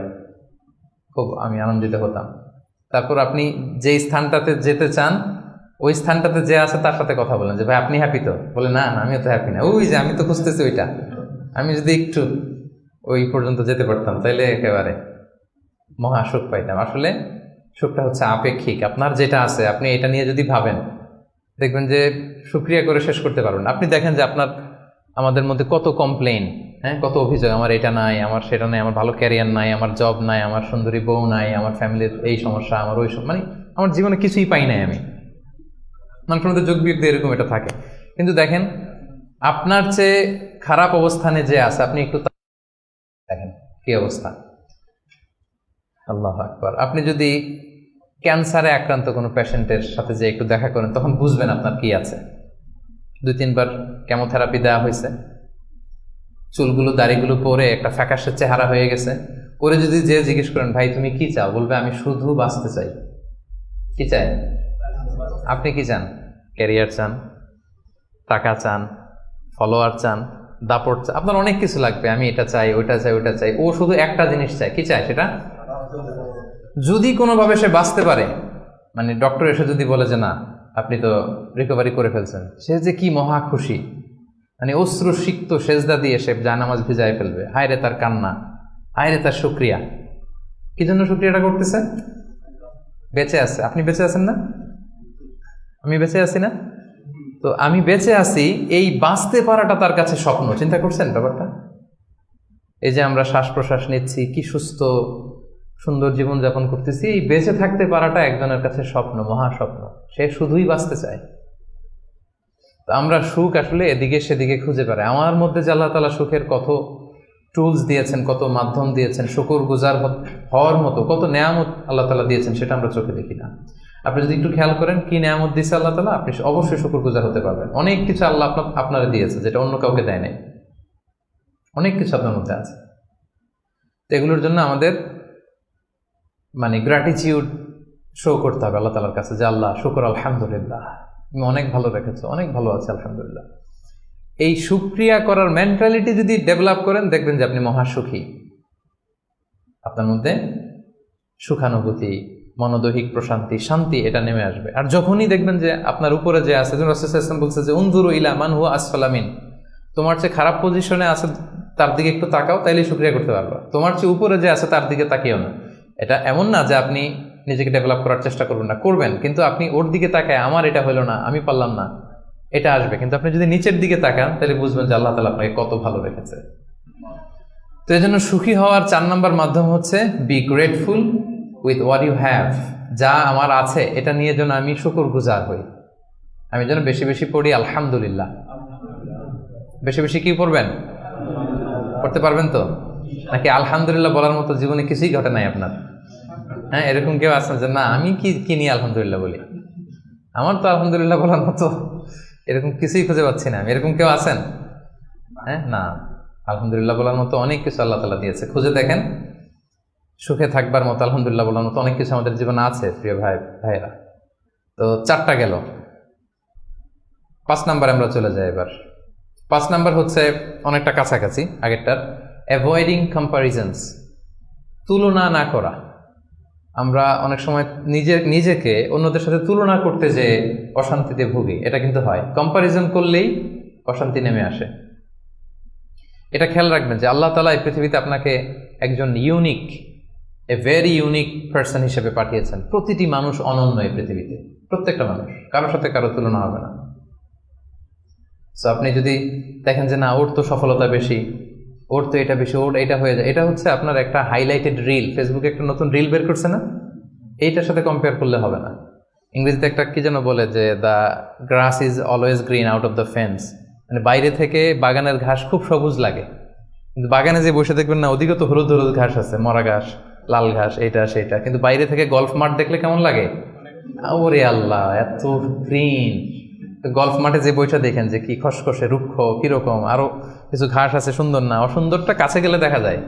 খুব আমি আনন্দিত হতাম। তারপর আপনি যেই স্থানটাতে যেতে চান ওই স্থানটাতে যে আছে তার সাথে কথা বলেন যে ভাই আপনি হ্যাপি তো, বলে না না আমিও তো হ্যাপি না, ওই যে আমি তো খুঁজতেছি ওইটা, আমি যদি একটু ওই পর্যন্ত যেতে পারতাম তাইলে একেবারে মহা সুখ পাইতাম। আসলে সুখটা হচ্ছে আপেক্ষিক, আপনার যেটা আছে আপনি এটা নিয়ে যদি ভাবেন দেখবেন যে শুকরিয়া করে শেষ করতে পারবেন। আপনি দেখেন যে আপনার আমাদের মধ্যে কত কমপ্লেইন, হ্যাঁ কত অভিযোগ, আমার এটা নাই, আমার সেটা নাই, আমার ভালো ক্যারিয়ার নাই, আমার জব নাই, আমার সুন্দরী বউ নাই, আমার ফ্যামিলির এই সমস্যা, আমার ওই মানে আমার জীবনে কিছুই পাই নাই আমি। মানুষের মধ্যে যোগ বিয়োগ এরকম এটা থাকে। কিন্তু দেখেন আপনার চেয়ে খারাপ অবস্থানে যে আছে আপনি একটু দেখেন কি অবস্থা। আল্লাহু আকবার। আপনি যদি ক্যান্সারে আক্রান্ত কোনো পেশেন্টের সাথে যে একটু দেখা করেন তখন বুঝবেন আপনার কি আছে। 2-3 বার কেমোথেরাপি দেওয়া হয়েছে, চুলগুলো দাড়িগুলো পরে একটা ফ্যাকাশে চেহারা হয়ে গেছে, পরে যদি যে জিজ্ঞেস করেন ভাই তুমি কি চাও, বলবে আমি শুধু বাঁচতে চাই। কি চাই? আপনি কি চান? ক্যারিয়ার চান, টাকা চান, ফলোয়ার চান, দাপট চান, আপনার অনেক কিছু লাগবে, আমি এটা চাই ওইটা চাই ওইটা চাই। ও শুধু একটা জিনিস চায়, কি চায় সেটা? যদি কোনোভাবে সে বাঁচতে পারে, মানে ডক্টর এসে যদি বলে যে না আপনি তো রিকভারি করে ফেলছেন, সে যে কি মহা খুশি, মানে অশ্রু সিক্ত সেজদা দিয়ে সে জায়নামাজ ভিজায় ফেলবে। হায় রে তার কান্না, হায় রে তার শুকরিয়া। কি জন্য শুকরিয়াটা করতেছে? বেঁচে আছে। আপনি বেঁচে আছেন না? আমি বেঁচে আছি না? তো আমি বেঁচে আছি, এই বাঁচতে পারাটা তার কাছে স্বপ্ন। চিন্তা করছেন ব্যাপারটা? এই যে আমরা শ্বাস প্রশ্বাস নিচ্ছি, কি সুস্থ সুন্দর জীবন যাপন করতেছি, এই বেঁচে থাকতে পারাটা একজনের কাছে স্বপ্ন, মহা স্বপ্ন। সে শুধুই বাঁচতে চায়। তো আমরা সুখ আসলে এদিকে সেদিকে খুঁজে পাই। আমার মধ্যে যে আল্লাহ তাআলা সুখের কত টুলস দিয়েছেন, কত মাধ্যম দিয়েছেন, শুকর গুজার হওয়ার মতো কত নেয়ামত আল্লাহ তাআলা দিয়েছেন, সেটা আমরা চোখে দেখি না। আপনি যদি একটু খেয়াল করেন কি নেয়ামত দিয়েছে আল্লাহ তাআলা, আপনি অবশ্যই শুকর গুজার হতে পারবেন। অনেক কিছু আল্লাহ আপনারা দিয়েছে যেটা অন্য কাউকে দেয় নাই, অনেক কিছু আপনার মধ্যে আছে। তো এগুলোর জন্য আমাদের মানে গ্র্যাটিটিউড শো করতে হবে আল্লাহ তাআলার কাছে, যে আল্লাহ শুকর, আলহামদুলিল্লাহ তুমি অনেক ভালো রেখেছো, অনেক ভালো আছে আলহামদুলিল্লাহ। এই শুকরিয়া করার মেন্টালিটি যদি ডেভেলপ করেন দেখবেন যে আপনি মহাসুখী, আপনার মধ্যে সুখানুভূতি, মনোদৈহিক প্রশান্তি, শান্তি এটা নেমে আসবে। আর যখনই দেখবেন যে আপনার উপরে যে আছে, যেমন রাসূল সাল্লাল্লাহু আলাইহি ওয়াসাল্লাম বলছে যে উনজুরু ইলা মান হুয়া আসফালা মিন, তোমার চেয়ে খারাপ পজিশনে আছে তার দিকে একটু তাকাও, তাইলেই শুকরিয়া করতে পারবা। তোমার চেয়ে উপরে যে আছে তার দিকে তাকিও না। এটা এমন না যে আপনি নিজেকে ডেভেলপ করার চেষ্টা করবেন না, করবেন, কিন্তু আপনি ওর দিকে তাকায় আমার এটা হলো না, আমি পারলাম না, এটা আসবে। কিন্তু আপনি যদি নিচের দিকে তাকান তাহলে বুঝবেন যে আল্লাহ তাআলা আপনাকে কত ভালো রেখেছে। তো এই জন্য সুখী হওয়ার 4 নম্বর মাধ্যম হচ্ছে be grateful with what you have. যা আমার আছে এটা নিয়ে যেন আমি শুকরগুজার হই। আমি যেন বেশি বেশি পড়ি আলহামদুলিল্লাহ। বেশি বেশি কি পড়বেন? পড়তে পারবেন তো? নাকি আলহামদুলিল্লাহ বলার মতো জীবনে কিছুই ঘটে নাই আপনার? হ্যাঁ, এরকম কেউ আছেন যে না আমি কি নিয়ে আলহামদুলিল্লাহ বলি, আমার তো আলহামদুলিল্লাহ বলার মতো এরকম কিছুই খুঁজে পাচ্ছি না আমি। এরকম কেউ আছেন? হ্যাঁ, না, আলহামদুলিল্লাহ বলার মতো অনেক কিছু আল্লাহ তাআলা দিয়েছে। খুঁজে দেখেন, সুখে থাকবার মতো, আলহামদুলিল্লাহ বলার মতো অনেক কিছু আমাদের জীবনে আছে প্রিয় ভাইরা। তো 4টা গেল। 5 নাম্বার আমরা চলে যাই এবার। 5 নাম্বার হচ্ছে অনেকটা কাছাকাছি আগেরটার, অ্যাভয়েডিং কম্প্যারিজনস, তুলনা না করা। আমরা অনেক সময় নিজেকে অন্যদের সাথে তুলনা করতে যে অশান্তিতে ভুগি, এটা কিন্তু হয়। কম্প্যারিজন করলেই অশান্তি নেমে আসে। এটা খেয়াল রাখবেন যে আল্লাহ তাআলা এই পৃথিবীতে আপনাকে একজন unique, a very unique person হিসেবে পাঠিয়েছেন। প্রতিটি মানুষ অনন্য এই পৃথিবীতে, প্রত্যেকটা মানুষ, কারোর সাথে কারো তুলনা হবে না। সো আপনি যদি দেখেন যে না ওর তো সফলতা বেশি, ওর তো এটা বেশি, ওর এটা হয়ে যায়, এটা হচ্ছে আপনার একটা হাইলাইটেড রিল। ফেসবুকে একটা নতুন রিল বের করছে না, এইটার সাথে কম্পেয়ার করলে হবে না। ইংরেজিতে একটা কি যেন বলে যে the grass is always green out of the fence, মানে বাইরে থেকে বাগানের ঘাস খুব সবুজ লাগে, কিন্তু বাগানে যে বসে দেখবেন না ওদিকে তো হলুদ হলুদ ঘাস আছে, মরা ঘাস, লাল ঘাস, এইটা সেইটা, কিন্তু বাইরে থেকে গল্ফ মাঠ দেখলে কেমন লাগে? ওরে আল্লাহ এত গ্রিন। গল্ফ মাঠে যে বইটা দেখেন যে কি খসখসে রুক্ষ, কিরকম, আরো কিছু ঘাস আছে, সুন্দর না? অসুন্দরটা কাছে গেলে দেখা যায়,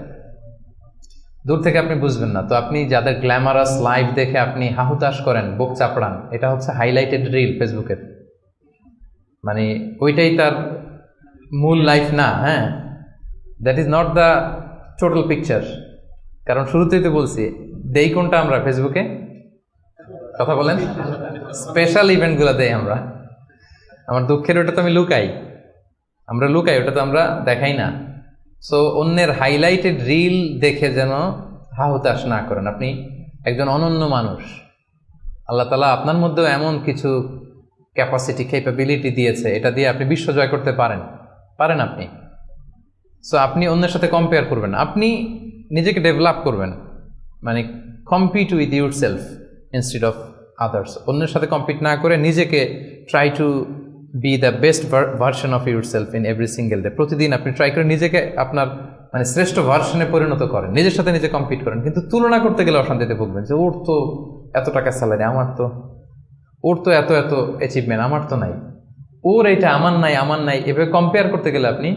দূর থেকে আপনি বুঝবেন না। তো আপনি যাদের গ্ল্যামারাস লাইফ দেখে আপনি হাহুতাশ করেন, বুক চাপড়ান, এটা হচ্ছে হাইলাইটেড রিল ফেসবুকের, মানে ওইটাই তার মূল লাইফ না। হ্যাঁ, that is not the total picture. কারণ শুরুতেই তো বলছি, দেই কোনটা আমরা ফেসবুকে, কথা বলেন, স্পেশাল ইভেন্টগুলো দেই আমরা। আমার দুঃখের ওটা তো আমি লুকাই, আমরা লুকাই, ওটা তো আমরা দেখাই না। সো অন্যের হাইলাইটেড রিল দেখে যেন হাহুতাশ না করেন। আপনি একজন অনন্য মানুষ, আল্লাহ তাআলা আপনার মধ্যেও এমন কিছু ক্যাপাসিটি, ক্যাপাবিলিটি দিয়েছে, এটা দিয়ে আপনি বিশ্ব জয় করতে পারেন আপনি। সো আপনি অন্যের সাথে কম্পেয়ার করবেন, আপনি নিজেকে ডেভেলপ করবেন, মানে compete with your self instead of others. অন্যের সাথে কম্পিট না করে নিজেকে try to B the best version of your self in every single day. প্রতিদিন আপনি ট্রাই করে নিজেকে আপনার মানে শ্রেষ্ঠ ভার্সনে পরিণত করেন, নিজের সাথে নিজে কম্পিট করেন। কিন্তু তুলনা করতে গেলে অশান্তিতে ভুগবেন, যে ওর তো এত টাকা স্যালারি, ওর তো এত এত অ্যাচিভমেন্ট, আমার তো নাই, ওর এইটা আমার নাই। এভাবে কম্পেয়ার করতে গেলে আপনি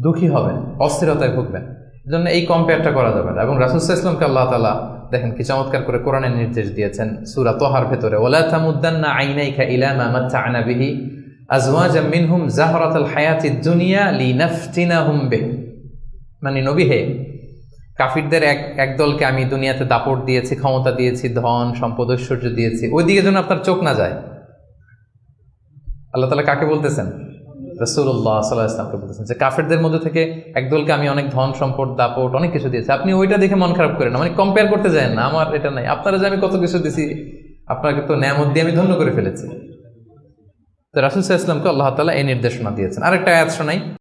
দুঃখী হবেন, অস্থিরতায় ভুগবেন। এজন্য এই কম্পেয়ারটা করা যাবে না। এবং রাসূল সাল্লাল্লাহু আলাইহি ওয়াসাল্লামকে আল্লাহ তাআলা দেখেন কি চমৎকার করে কোরআনের নির্দেশ দিয়েছেন সূরা তাহার ভেতরে, ওয়ালা তামুদ্দান্না আইনাইকা ইলা মা মাত্তা'না বিহি আজওয়াজাম মিনহুম যাহরাতাল হায়াতিদ দুনিয়া লিনাফতিনাহুম বিহি। মানে নবী হে, কাফিরদের এক দলকে আমি দুনিয়াতে দাপট দিয়েছি, ক্ষমতা দিয়েছি, ধন সম্পদ ঐশ্বর্য দিয়েছি, ওই দিকে যেন আপনার চোখ না যায়। আল্লাহ তাআলা কাকে বলতেছেন? রাসূলুল্লাহ সাল্লাল্লাহু আলাইহি ওয়াসাল্লামকে বলতেছেন যে কাফেরদের মধ্যে থেকে একদলকে আমি অনেক ধন সম্পদ দাপট অনেক কিছু দিয়েছি, আপনি ওইটা দেখে মন খারাপ করেন না, মানে কম্পেয়ার করতে যায় না, আমার এটা নাই, আপনারা যে আমি কত কিছু দিয়েছি, আপনাকে তো নেয়ামত দিয়ে আমি ধন্য করে ফেলেছি। তো রাসূল সাল্লাল্লাহু আলাইহি ওয়াসাল্লামকে আল্লাহ তাআলা এই নির্দেশনা দিয়েছেন। আরেকটা আয়াত শোনাই।